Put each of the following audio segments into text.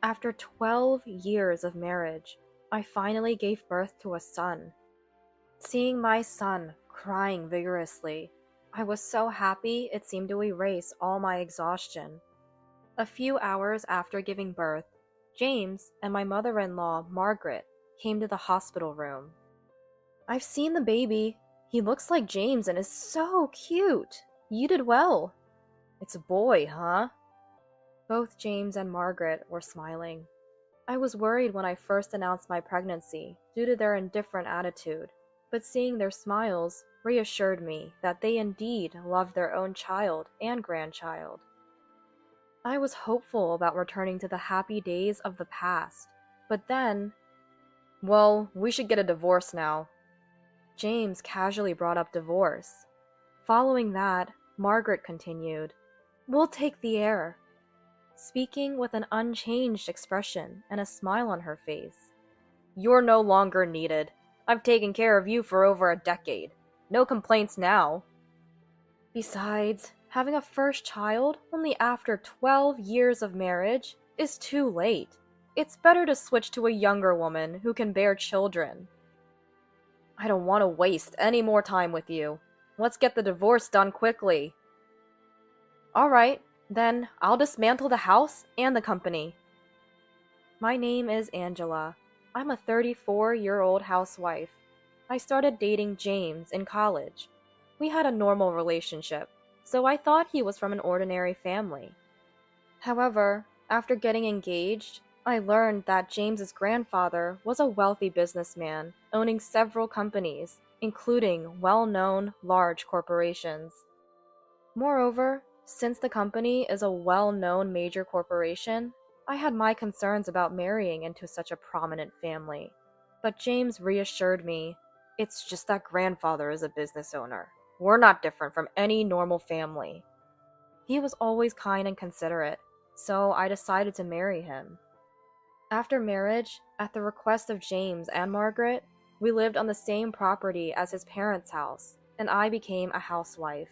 After 12 years of marriage, I finally gave birth to a son. Seeing my son crying vigorously, I was so happy it seemed to erase all my exhaustion. A few hours after giving birth, James and my mother-in-law, Margaret, came to the hospital room. "I've seen the baby. He looks like James and is so cute. You did well." "It's a boy, huh?" Both James and Margaret were smiling. I was worried when I first announced my pregnancy due to their indifferent attitude, but seeing their smiles reassured me that they indeed loved their own child and grandchild. I was hopeful about returning to the happy days of the past, but then, "Well, we should get a divorce now." James casually brought up divorce. Following that, Margaret continued, "We'll take the heir," speaking with an unchanged expression and a smile on her face. "You're no longer needed. I've taken care of you for over a decade. No complaints now." Besides, having a first child only after 12 years of marriage is too late. It's better to switch to a younger woman who can bear children. "I don't want to waste any more time with you. Let's get the divorce done quickly." "All right, then I'll dismantle the house and the company." My name is Angela. I'm a 34-year-old housewife. I started dating James in college. We had a normal relationship, so I thought he was from an ordinary family. However, after getting engaged, I learned that James's grandfather was a wealthy businessman owning several companies, including well-known large corporations. Moreover, since the company is a well-known major corporation, I had my concerns about marrying into such a prominent family. But James reassured me, "It's just that grandfather is a business owner. We're not different from any normal family." He was always kind and considerate, so I decided to marry him. After marriage, at the request of James and Margaret, we lived on the same property as his parents' house, and I became a housewife.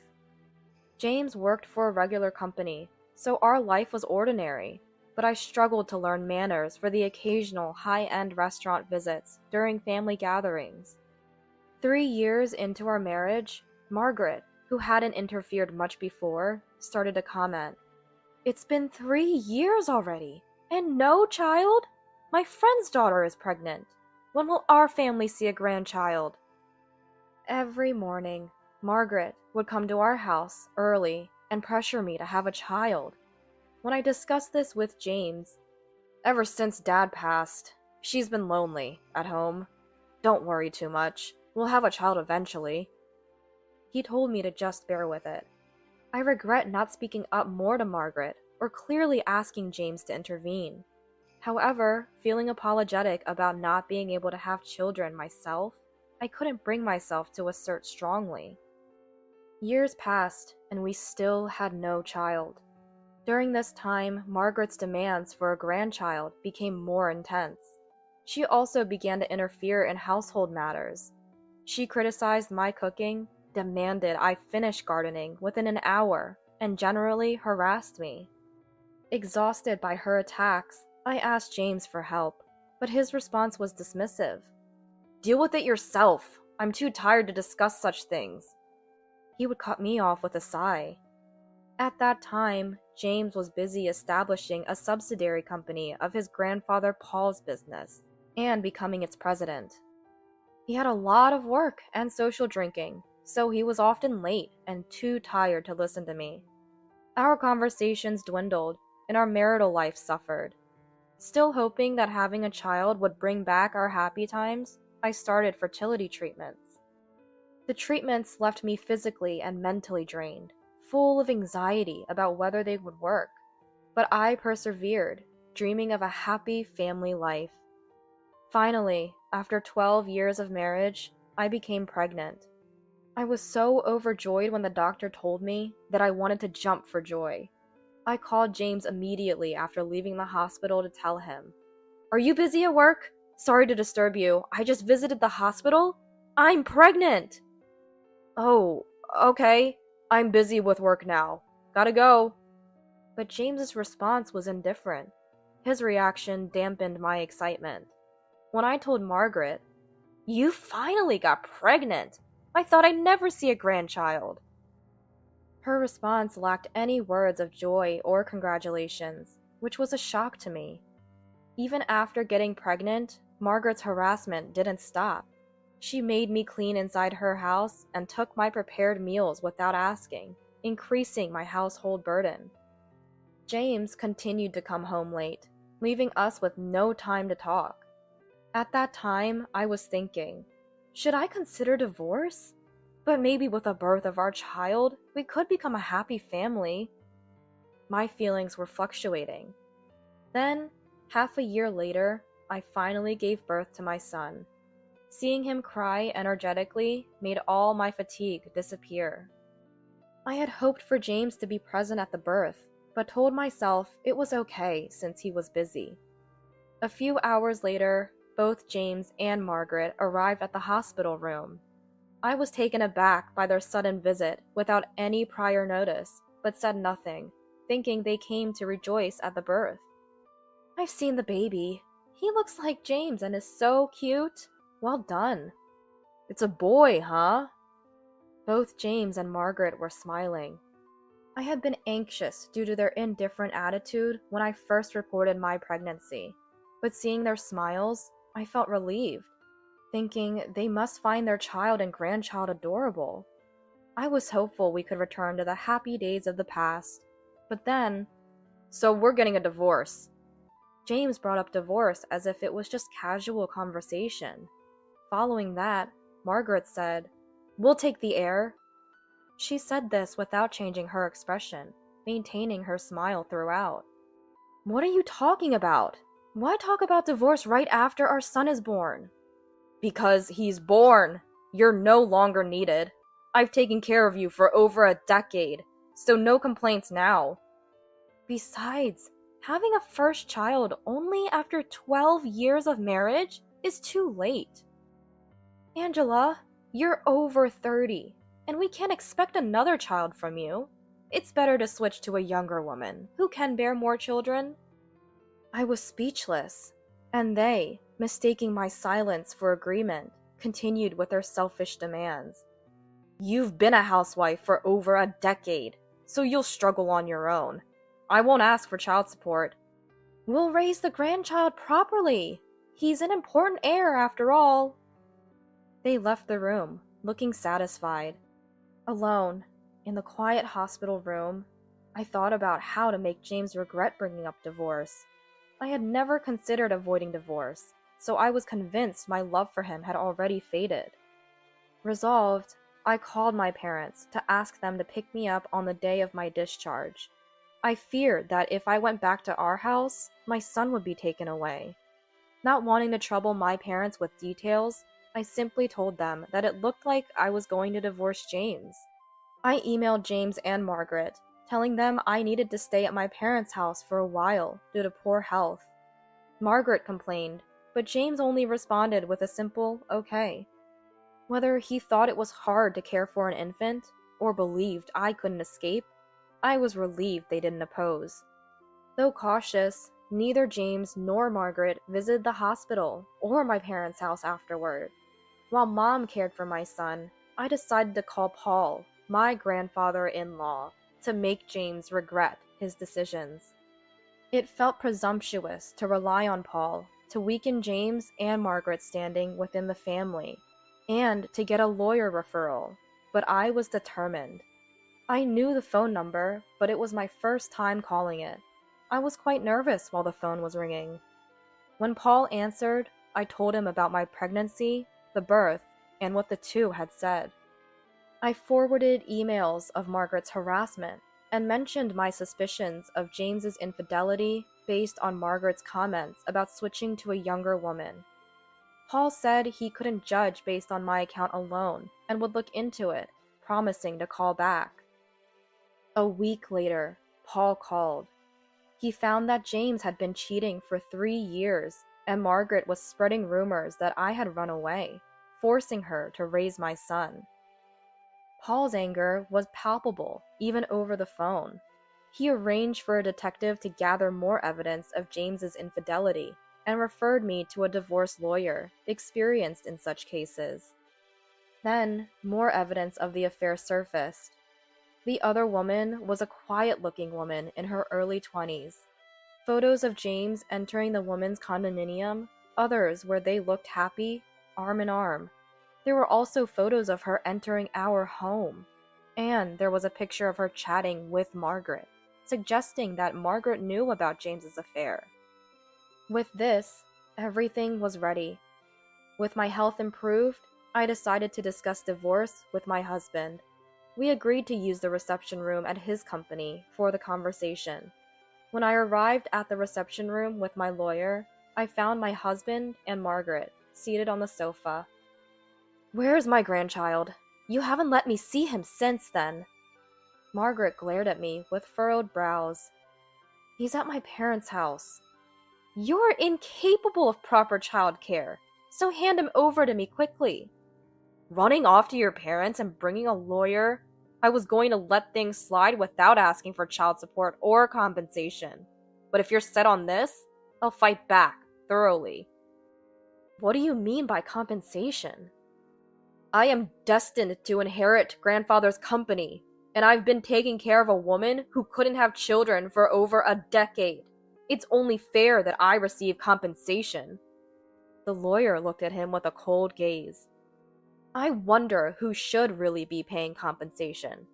James worked for a regular company, so our life was ordinary, but I struggled to learn manners for the occasional high-end restaurant visits during family gatherings. 3 years into our marriage, Margaret, who hadn't interfered much before, started to comment, "It's been 3 years already, and no child? My friend's daughter is pregnant. When will our family see a grandchild?" Every morning, Margaret would come to our house early and pressure me to have a child. When I discussed this with James, "Ever since Dad passed, she's been lonely at home. Don't worry too much. We'll have a child eventually." He told me to just bear with it. I regret not speaking up more to Margaret or clearly asking James to intervene. However, feeling apologetic about not being able to have children myself, I couldn't bring myself to assert strongly. Years passed, and we still had no child. During this time, Margaret's demands for a grandchild became more intense. She also began to interfere in household matters. She criticized my cooking, demanded I finish gardening within an hour, and generally harassed me. Exhausted by her attacks, I asked James for help, but his response was dismissive. "Deal with it yourself. I'm too tired to discuss such things." He would cut me off with a sigh. At that time, James was busy establishing a subsidiary company of his grandfather Paul's business and becoming its president. He had a lot of work and social drinking, so he was often late and too tired to listen to me. Our conversations dwindled, and our marital life suffered. Still hoping that having a child would bring back our happy times, I started fertility treatments. The treatments left me physically and mentally drained, full of anxiety about whether they would work. But I persevered, dreaming of a happy family life. Finally, after 12 years of marriage, I became pregnant. I was so overjoyed when the doctor told me that I wanted to jump for joy. I called James immediately after leaving the hospital to tell him, "Are you busy at work? Sorry to disturb you. I just visited the hospital. I'm pregnant!" "Oh, okay. I'm busy with work now. Gotta go." But James's response was indifferent. His reaction dampened my excitement. When I told Margaret, "You finally got pregnant! I thought I'd never see a grandchild." Her response lacked any words of joy or congratulations, which was a shock to me. Even after getting pregnant, Margaret's harassment didn't stop. She made me clean inside her house and took my prepared meals without asking, increasing my household burden. James continued to come home late, leaving us with no time to talk. At that time, I was thinking, should I consider divorce? But maybe with the birth of our child, we could become a happy family. My feelings were fluctuating. Then, half a year later, I finally gave birth to my son. Seeing him cry energetically made all my fatigue disappear. I had hoped for James to be present at the birth, but told myself it was okay since he was busy. A few hours later, both James and Margaret arrived at the hospital room. I was taken aback by their sudden visit without any prior notice, but said nothing, thinking they came to rejoice at the birth. "I've seen the baby. He looks like James and is so cute. Well done." "It's a boy, huh?" Both James and Margaret were smiling. I had been anxious due to their indifferent attitude when I first reported my pregnancy, but seeing their smiles, I felt relieved, thinking they must find their child and grandchild adorable. I was hopeful we could return to the happy days of the past, but then, "So we're getting a divorce." James brought up divorce as if it was just casual conversation. Following that, Margaret said, "We'll take the heir." She said this without changing her expression, maintaining her smile throughout. "What are you talking about? Why talk about divorce right after our son is born?" "Because he's born. You're no longer needed. I've taken care of you for over a decade, so no complaints now. Besides, having a first child only after 12 years of marriage is too late. Angela, you're over 30, and we can't expect another child from you. It's better to switch to a younger woman who can bear more children." I was speechless, and they, mistaking my silence for agreement, continued with their selfish demands. "You've been a housewife for over a decade, so you'll struggle on your own. I won't ask for child support." "We'll raise the grandchild properly. He's an important heir after all." They left the room, looking satisfied. Alone, in the quiet hospital room, I thought about how to make James regret bringing up divorce. I had never considered avoiding divorce, so I was convinced my love for him had already faded. Resolved, I called my parents to ask them to pick me up on the day of my discharge. I feared that if I went back to our house, my son would be taken away. Not wanting to trouble my parents with details, I simply told them that it looked like I was going to divorce James. I emailed James and Margaret, telling them I needed to stay at my parents' house for a while due to poor health. Margaret complained, but James only responded with a simple "okay." Whether he thought it was hard to care for an infant, or believed I couldn't escape, I was relieved they didn't oppose. Though cautious, neither James nor Margaret visited the hospital or my parents' house afterward. While Mom cared for my son, I decided to call Paul, my grandfather-in-law, to make James regret his decisions. It felt presumptuous to rely on Paul to weaken James and Margaret's standing within the family, and to get a lawyer referral, but I was determined. I knew the phone number, but it was my first time calling it. I was quite nervous while the phone was ringing. When Paul answered, I told him about my pregnancy, the birth, and what the two had said. I forwarded emails of Margaret's harassment and mentioned my suspicions of James's infidelity based on Margaret's comments about switching to a younger woman. Paul said he couldn't judge based on my account alone and would look into it, promising to call back. A week later, Paul called. He found that James had been cheating for 3 years, and Margaret was spreading rumors that I had run away, forcing her to raise my son. Paul's anger was palpable, even over the phone. He arranged for a detective to gather more evidence of James's infidelity and referred me to a divorce lawyer experienced in such cases. Then, more evidence of the affair surfaced. The other woman was a quiet-looking woman in her early 20s. Photos of James entering the woman's condominium, others where they looked happy, arm in arm. There were also photos of her entering our home. And there was a picture of her chatting with Margaret, suggesting that Margaret knew about James's affair. With this, everything was ready. With my health improved, I decided to discuss divorce with my husband. We agreed to use the reception room at his company for the conversation. When I arrived at the reception room with my lawyer, I found my husband and Margaret seated on the sofa. "Where is my grandchild? You haven't let me see him since then." Margaret glared at me with furrowed brows. "He's at my parents' house." "You're incapable of proper childcare, so hand him over to me quickly." "Running off to your parents and bringing a lawyer? I was going to let things slide without asking for child support or compensation. But if you're set on this, I'll fight back, thoroughly." "What do you mean by compensation?" "I am destined to inherit grandfather's company, and I've been taking care of a woman who couldn't have children for over a decade. It's only fair that I receive compensation." The lawyer looked at him with a cold gaze. "I wonder who should really be paying compensation."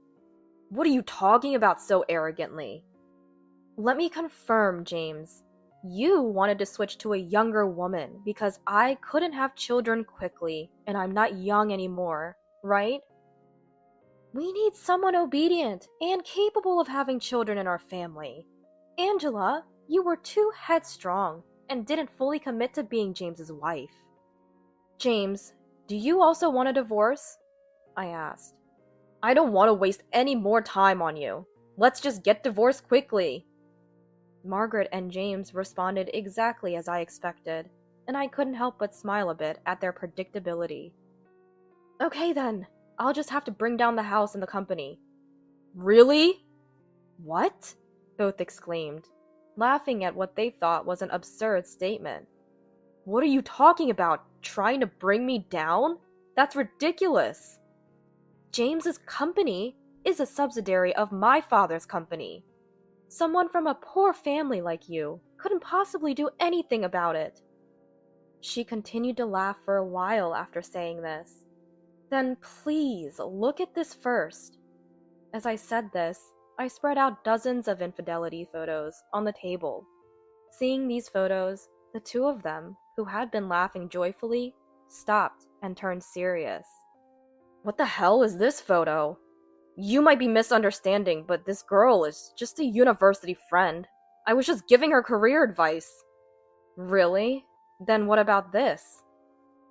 "What are you talking about so arrogantly?" "Let me confirm, James. You wanted to switch to a younger woman because I couldn't have children quickly, and I'm not young anymore, right?" "We need someone obedient and capable of having children in our family. Angela, you were too headstrong and didn't fully commit to being James's wife." "James, do you also want a divorce?" I asked. "I don't want to waste any more time on you. Let's just get divorced quickly." Margaret and James responded exactly as I expected, and I couldn't help but smile a bit at their predictability. "Okay then, I'll just have to bring down the house and the company." "Really?" "What?" both exclaimed, laughing at what they thought was an absurd statement. "What are you talking about? Trying to bring me down? That's ridiculous." "James's company is a subsidiary of my father's company. Someone from a poor family like you couldn't possibly do anything about it." She continued to laugh for a while after saying this. "Then please look at this first." As I said this, I spread out dozens of infidelity photos on the table. Seeing these photos, the two of them, who had been laughing joyfully, stopped and turned serious. "What the hell is this photo? You might be misunderstanding, but this girl is just a university friend. I was just giving her career advice." "Really? Then what about this?"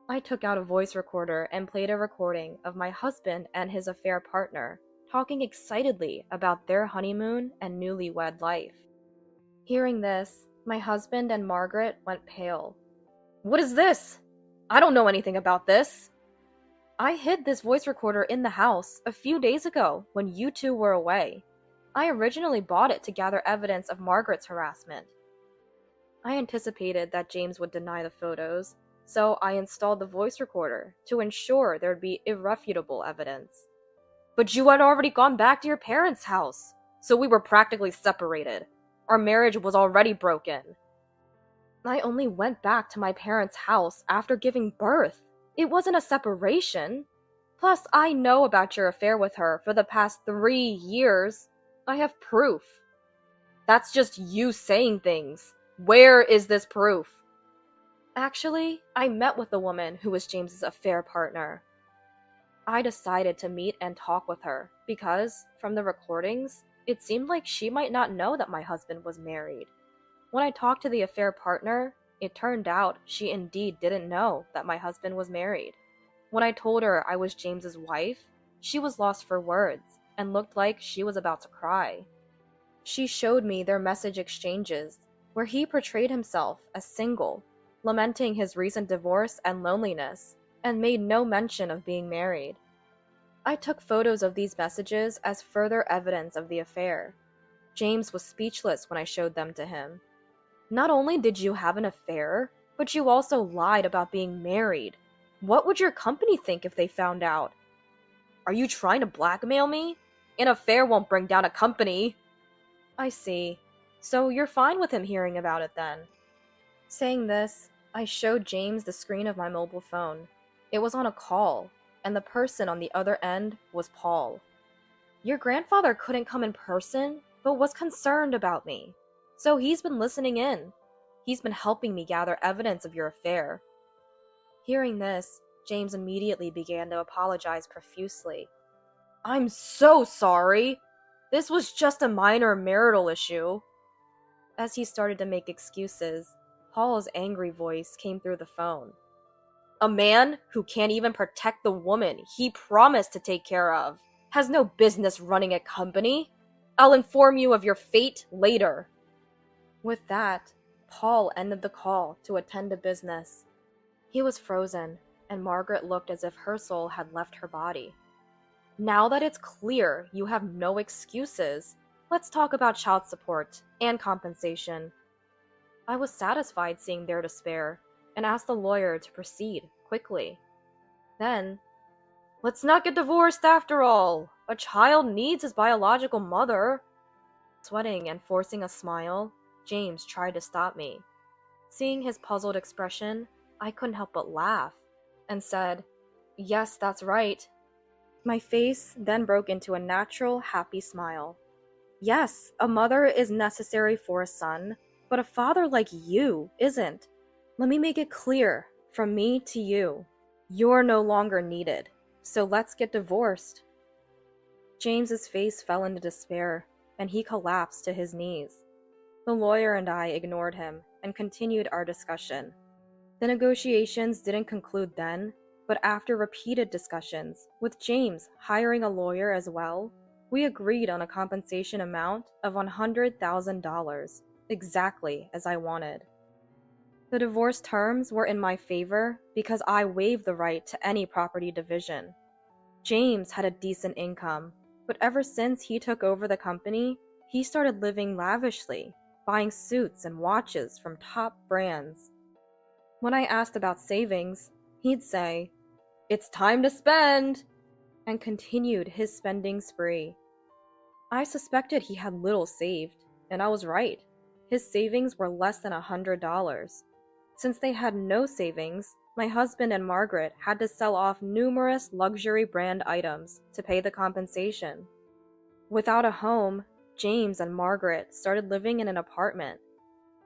I took out a voice recorder and played a recording of my husband and his affair partner talking excitedly about their honeymoon and newlywed life. Hearing this, my husband and Margaret went pale. "What is this? I don't know anything about this." "I hid this voice recorder in the house a few days ago when you two were away. I originally bought it to gather evidence of Margaret's harassment." I anticipated that James would deny the photos, so I installed the voice recorder to ensure there'd be irrefutable evidence. "But you had already gone back to your parents' house, so we were practically separated. Our marriage was already broken." "I only went back to my parents' house after giving birth. It wasn't a separation. Plus, I know about your affair with her for the past 3 years. I have proof." "That's just you saying things. Where is this proof?" "Actually, I met with the woman who was James's affair partner." I decided to meet and talk with her because, from the recordings, it seemed like she might not know that my husband was married. When I talked to the affair partner, it turned out she indeed didn't know that my husband was married. When I told her I was James's wife, she was lost for words and looked like she was about to cry. She showed me their message exchanges, where he portrayed himself as single, lamenting his recent divorce and loneliness, and made no mention of being married. I took photos of these messages as further evidence of the affair. James was speechless when I showed them to him. Not only did you have an affair, but you also lied about being married. What would your company think if they found out? Are you trying to blackmail me? An affair won't bring down a company. I see. So you're fine with him hearing about it then? Saying this, I showed James the screen of my mobile phone. It was on a call, and the person on the other end was Paul. Your grandfather couldn't come in person, but was concerned about me. So he's been listening in. He's been helping me gather evidence of your affair. Hearing this, James immediately began to apologize profusely. I'm so sorry. This was just a minor marital issue. As he started to make excuses, Paul's angry voice came through the phone. A man who can't even protect the woman he promised to take care of has no business running a company. I'll inform you of your fate later. With that, Paul ended the call to attend to business. He was frozen, and Margaret looked as if her soul had left her body. Now that it's clear you have no excuses, let's talk about child support and compensation. I was satisfied seeing their despair and asked the lawyer to proceed quickly. Then, let's not get divorced after all. A child needs his biological mother. Sweating and forcing a smile, James tried to stop me. Seeing his puzzled expression, I couldn't help but laugh and said, Yes, that's right. My face then broke into a natural, happy smile. Yes, a mother is necessary for a son, but a father like you isn't. Let me make it clear, from me to you, you're no longer needed, so let's get divorced. James's face fell into despair, and he collapsed to his knees. The lawyer and I ignored him and continued our discussion. The negotiations didn't conclude then, but after repeated discussions, with James hiring a lawyer as well, we agreed on a compensation amount of $100,000, exactly as I wanted. The divorce terms were in my favor because I waived the right to any property division. James had a decent income, but ever since he took over the company, he started living lavishly, buying suits and watches from top brands. When I asked about savings, he'd say, "It's time to spend," and continued his spending spree. I suspected he had little saved, and I was right. His savings were less than $100. Since they had no savings, my husband and Margaret had to sell off numerous luxury brand items to pay the compensation. Without a home, James and Margaret started living in an apartment.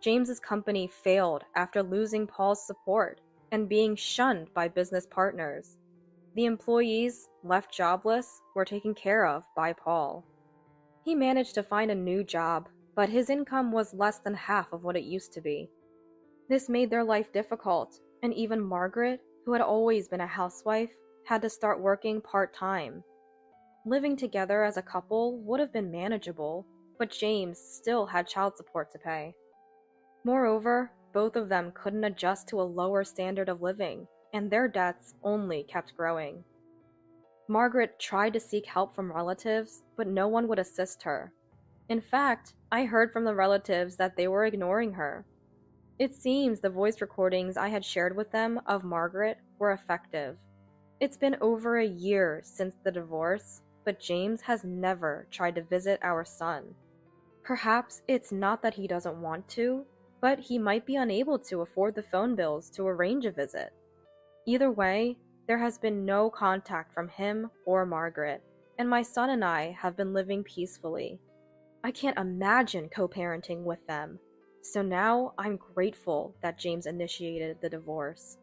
James's company failed after losing Paul's support and being shunned by business partners. The employees, left jobless, were taken care of by Paul. He managed to find a new job, but his income was less than half of what it used to be. This made their life difficult, and even Margaret, who had always been a housewife, had to start working part-time. Living together as a couple would have been manageable, but James still had child support to pay. Moreover, both of them couldn't adjust to a lower standard of living, and their debts only kept growing. Margaret tried to seek help from relatives, but no one would assist her. In fact, I heard from the relatives that they were ignoring her. It seems the voice recordings I had shared with them of Margaret were effective. It's been over a year since the divorce, but James has never tried to visit our son. Perhaps it's not that he doesn't want to, but he might be unable to afford the phone bills to arrange a visit. Either way, there has been no contact from him or Margaret, and my son and I have been living peacefully. I can't imagine co-parenting with them, so now I'm grateful that James initiated the divorce.